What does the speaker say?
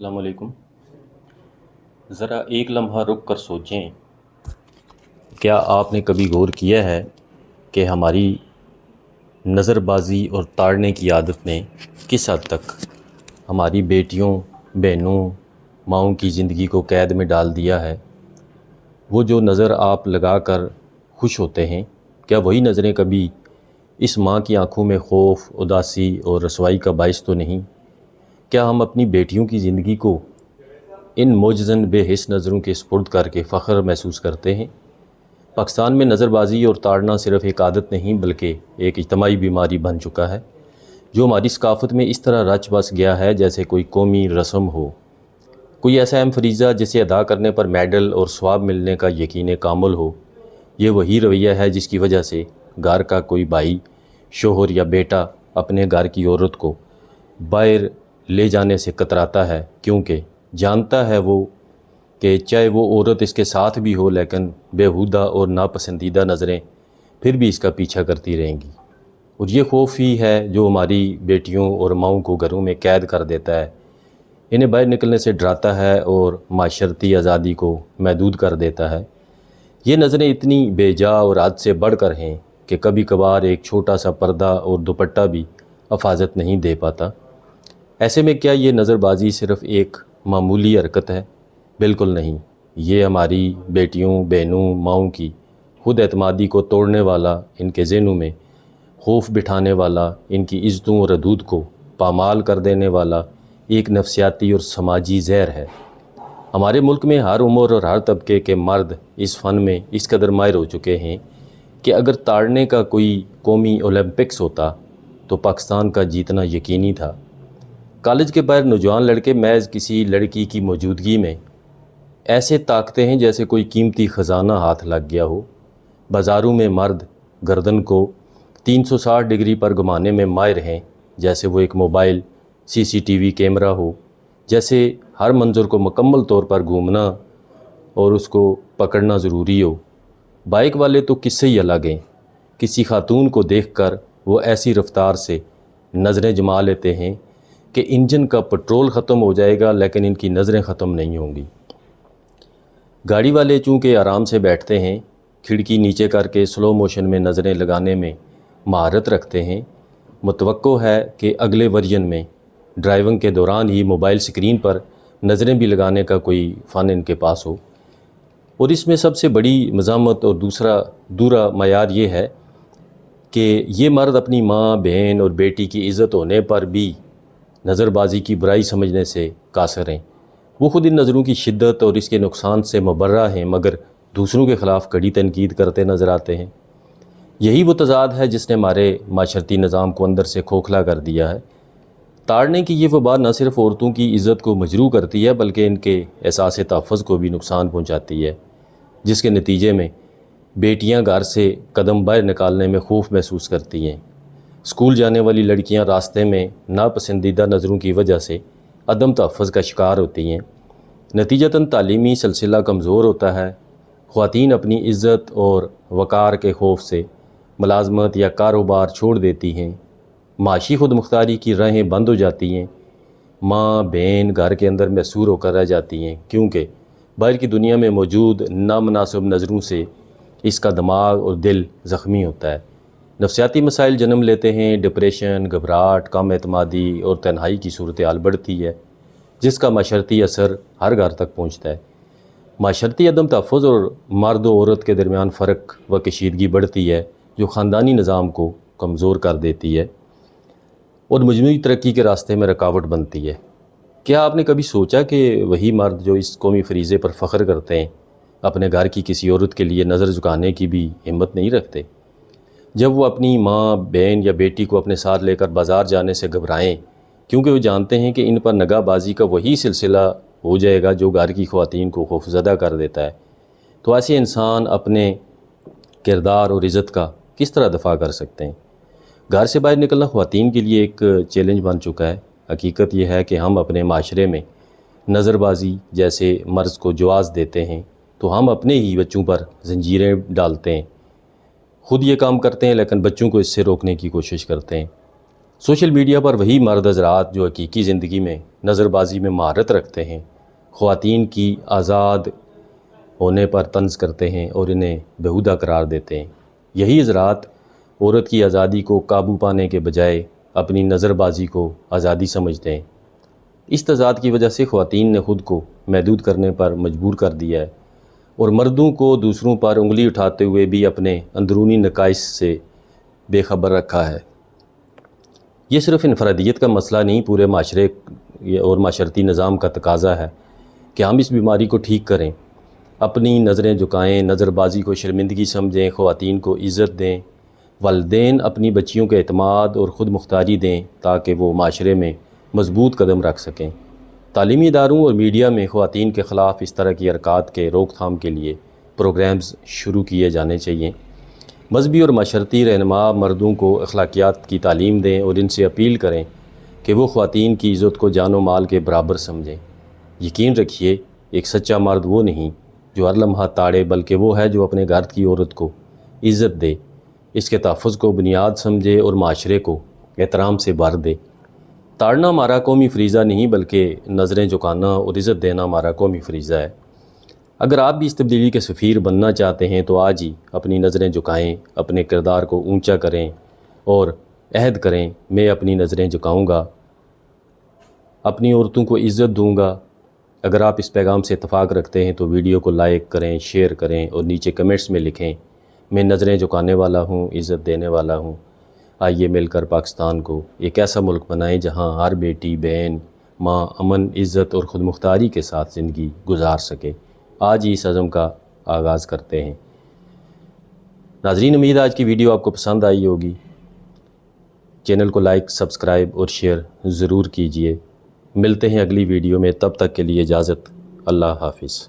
السلام علیکم۔ ذرا ایک لمحہ رک کر سوچیں، کیا آپ نے کبھی غور کیا ہے کہ ہماری نظر بازی اور تاڑنے کی عادت نے کس حد تک ہماری بیٹیوں، بہنوں، ماؤں کی زندگی کو قید میں ڈال دیا ہے؟ وہ جو نظر آپ لگا کر خوش ہوتے ہیں، کیا وہی نظریں کبھی اس ماں کی آنکھوں میں خوف، اداسی اور رسوائی کا باعث تو نہیں؟ کیا ہم اپنی بیٹیوں کی زندگی کو ان معجزن بے حس نظروں کے سپرد کر کے فخر محسوس کرتے ہیں؟ پاکستان میں نظر بازی اور تاڑنا صرف ایک عادت نہیں بلکہ ایک اجتماعی بیماری بن چکا ہے، جو ہماری ثقافت میں اس طرح رچ بس گیا ہے جیسے کوئی قومی رسم ہو، کوئی ایسا اہم فریضہ جسے ادا کرنے پر میڈل اور ثواب ملنے کا یقین کامل ہو۔ یہ وہی رویہ ہے جس کی وجہ سے گھر کا کوئی بھائی، شوہر یا بیٹا اپنے گھر کی عورت کو باہر لے جانے سے کتراتا ہے، کیونکہ جانتا ہے وہ کہ چاہے وہ عورت اس کے ساتھ بھی ہو لیکن بیہودہ اور ناپسندیدہ نظریں پھر بھی اس کا پیچھا کرتی رہیں گی۔ اور یہ خوف ہی ہے جو ہماری بیٹیوں اور ماؤں کو گھروں میں قید کر دیتا ہے، انہیں باہر نکلنے سے ڈراتا ہے اور معاشرتی آزادی کو محدود کر دیتا ہے۔ یہ نظریں اتنی بے جا اور حد سے بڑھ کر ہیں کہ کبھی کبھار ایک چھوٹا سا پردہ اور دوپٹہ بھی حفاظت نہیں دے پاتا۔ ایسے میں کیا یہ نظر بازی صرف ایک معمولی حرکت ہے؟ بالکل نہیں، یہ ہماری بیٹیوں، بہنوں، ماؤں کی خود اعتمادی کو توڑنے والا، ان کے ذہنوں میں خوف بٹھانے والا، ان کی عزتوں اور حدود کو پامال کر دینے والا ایک نفسیاتی اور سماجی زہر ہے۔ ہمارے ملک میں ہر عمر اور ہر طبقے کے مرد اس فن میں اس قدر ماہر ہو چکے ہیں کہ اگر تاڑنے کا کوئی قومی اولمپکس ہوتا تو پاکستان کا جیتنا یقینی تھا۔ کالج کے باہر نوجوان لڑکے محض کسی لڑکی کی موجودگی میں ایسے طاقتے ہیں جیسے کوئی قیمتی خزانہ ہاتھ لگ گیا ہو۔ بازاروں میں مرد گردن کو 360 ڈگری پر گھمانے میں ماہر ہیں جیسے وہ ایک موبائل CCTV کیمرہ ہو، جیسے ہر منظر کو مکمل طور پر گھومنا اور اس کو پکڑنا ضروری ہو۔ بائک والے تو قصے ہی الگ ہیں، کسی خاتون کو دیکھ کر وہ ایسی رفتار سے نظریں جما لیتے ہیں کہ انجن کا پٹرول ختم ہو جائے گا لیکن ان کی نظریں ختم نہیں ہوں گی۔ گاڑی والے چونکہ آرام سے بیٹھتے ہیں، کھڑکی نیچے کر کے سلو موشن میں نظریں لگانے میں مہارت رکھتے ہیں، متوقع ہے کہ اگلے ورژن میں ڈرائیونگ کے دوران ہی موبائل سکرین پر نظریں بھی لگانے کا کوئی فن ان کے پاس ہو۔ اور اس میں سب سے بڑی مذمت اور دوسرا معیار یہ ہے کہ یہ مرد اپنی ماں، بہن اور بیٹی کی عزت ہونے پر بھی نظر بازی کی برائی سمجھنے سے قاصر ہیں۔ وہ خود ان نظروں کی شدت اور اس کے نقصان سے مبرہ ہیں مگر دوسروں کے خلاف کڑی تنقید کرتے نظر آتے ہیں۔ یہی وہ تضاد ہے جس نے ہمارے معاشرتی نظام کو اندر سے کھوکھلا کر دیا ہے۔ تاڑنے کی یہ وبا نہ صرف عورتوں کی عزت کو مجروح کرتی ہے بلکہ ان کے احساس تحفظ کو بھی نقصان پہنچاتی ہے، جس کے نتیجے میں بیٹیاں گھر سے قدم باہر نکالنے میں خوف محسوس کرتی ہیں۔ اسکول جانے والی لڑکیاں راستے میں ناپسندیدہ نظروں کی وجہ سے عدم تحفظ کا شکار ہوتی ہیں۔ نتیجتاً تعلیمی سلسلہ کمزور ہوتا ہے، خواتین اپنی عزت اور وقار کے خوف سے ملازمت یا کاروبار چھوڑ دیتی ہیں، معاشی خود مختاری کی راہیں بند ہو جاتی ہیں، ماں، بہن گھر کے اندر محصور ہو کر رہ جاتی ہیں کیونکہ باہر کی دنیا میں موجود نامناسب نظروں سے اس کا دماغ اور دل زخمی ہوتا ہے۔ نفسیاتی مسائل جنم لیتے ہیں، ڈپریشن، گھبراہٹ، کم اعتمادی اور تنہائی کی صورتحال بڑھتی ہے، جس کا معاشرتی اثر ہر گھر تک پہنچتا ہے۔ معاشرتی عدم تحفظ اور مرد و عورت کے درمیان فرق و کشیدگی بڑھتی ہے جو خاندانی نظام کو کمزور کر دیتی ہے اور مجموعی ترقی کے راستے میں رکاوٹ بنتی ہے۔ کیا آپ نے کبھی سوچا کہ وہی مرد جو اس قومی فریضے پر فخر کرتے ہیں، اپنے گھر کی کسی عورت کے لیے نظر جھکانے کی بھی ہمت نہیں رکھتے؟ جب وہ اپنی ماں، بہن یا بیٹی کو اپنے ساتھ لے کر بازار جانے سے گھبرائیں کیونکہ وہ جانتے ہیں کہ ان پر نگاہ بازی کا وہی سلسلہ ہو جائے گا جو گھر کی خواتین کو خوفزدہ کر دیتا ہے، تو ایسے انسان اپنے کردار اور عزت کا کس طرح دفاع کر سکتے ہیں؟ گھر سے باہر نکلنا خواتین کے لیے ایک چیلنج بن چکا ہے۔ حقیقت یہ ہے کہ ہم اپنے معاشرے میں نظر بازی جیسے مرض کو جواز دیتے ہیں تو ہم اپنے ہی بچوں پر زنجیریں ڈالتے ہیں، خود یہ کام کرتے ہیں لیکن بچوں کو اس سے روکنے کی کوشش کرتے ہیں۔ سوشل میڈیا پر وہی مرد حضرات جو حقیقی زندگی میں نظر بازی میں مہارت رکھتے ہیں، خواتین کی آزاد ہونے پر طنز کرتے ہیں اور انہیں بیہودہ قرار دیتے ہیں، یہی حضرات عورت کی آزادی کو قابو پانے کے بجائے اپنی نظر بازی کو آزادی سمجھتے ہیں۔ اس تضاد کی وجہ سے خواتین نے خود کو محدود کرنے پر مجبور کر دیا ہے اور مردوں کو دوسروں پر انگلی اٹھاتے ہوئے بھی اپنے اندرونی نقائص سے بے خبر رکھا ہے۔ یہ صرف انفرادیت کا مسئلہ نہیں، پورے معاشرے اور معاشرتی نظام کا تقاضا ہے کہ ہم اس بیماری کو ٹھیک کریں، اپنی نظریں جھکائیں، نظر بازی کو شرمندگی سمجھیں، خواتین کو عزت دیں، والدین اپنی بچیوں کے اعتماد اور خود مختاری دیں تاکہ وہ معاشرے میں مضبوط قدم رکھ سکیں۔ تعلیمی اداروں اور میڈیا میں خواتین کے خلاف اس طرح کی حرکات کے روک تھام کے لیے پروگرامز شروع کیے جانے چاہیے۔ مذہبی اور معاشرتی رہنما مردوں کو اخلاقیات کی تعلیم دیں اور ان سے اپیل کریں کہ وہ خواتین کی عزت کو جان و مال کے برابر سمجھیں۔ یقین رکھیے، ایک سچا مرد وہ نہیں جو ہر لمحہ تاڑے، بلکہ وہ ہے جو اپنے گھر کی عورت کو عزت دے، اس کے تحفظ کو بنیاد سمجھے اور معاشرے کو احترام سے بھر دے۔ تاڑنا ہمارا قومی فریضہ نہیں، بلکہ نظریں جھکانا اور عزت دینا ہمارا قومی فریضہ ہے۔ اگر آپ بھی اس تبدیلی کے سفیر بننا چاہتے ہیں تو آج ہی اپنی نظریں جھکائیں، اپنے کردار کو اونچا کریں اور عہد کریں، میں اپنی نظریں جھکاؤں گا، اپنی عورتوں کو عزت دوں گا۔ اگر آپ اس پیغام سے اتفاق رکھتے ہیں تو ویڈیو کو لائک کریں، شیئر کریں اور نیچے کمنٹس میں لکھیں، میں نظریں جھکانے والا ہوں، عزت دینے والا ہوں۔ آئیے مل کر پاکستان کو ایک ایسا ملک بنائیں جہاں ہر بیٹی، بہن، ماں امن، عزت اور خود مختاری کے ساتھ زندگی گزار سکے۔ آج ہی اس عزم کا آغاز کرتے ہیں۔ ناظرین، امید آج کی ویڈیو آپ کو پسند آئی ہوگی۔ چینل کو لائک، سبسکرائب اور شیئر ضرور کیجیے۔ ملتے ہیں اگلی ویڈیو میں، تب تک کے لیے اجازت، اللہ حافظ۔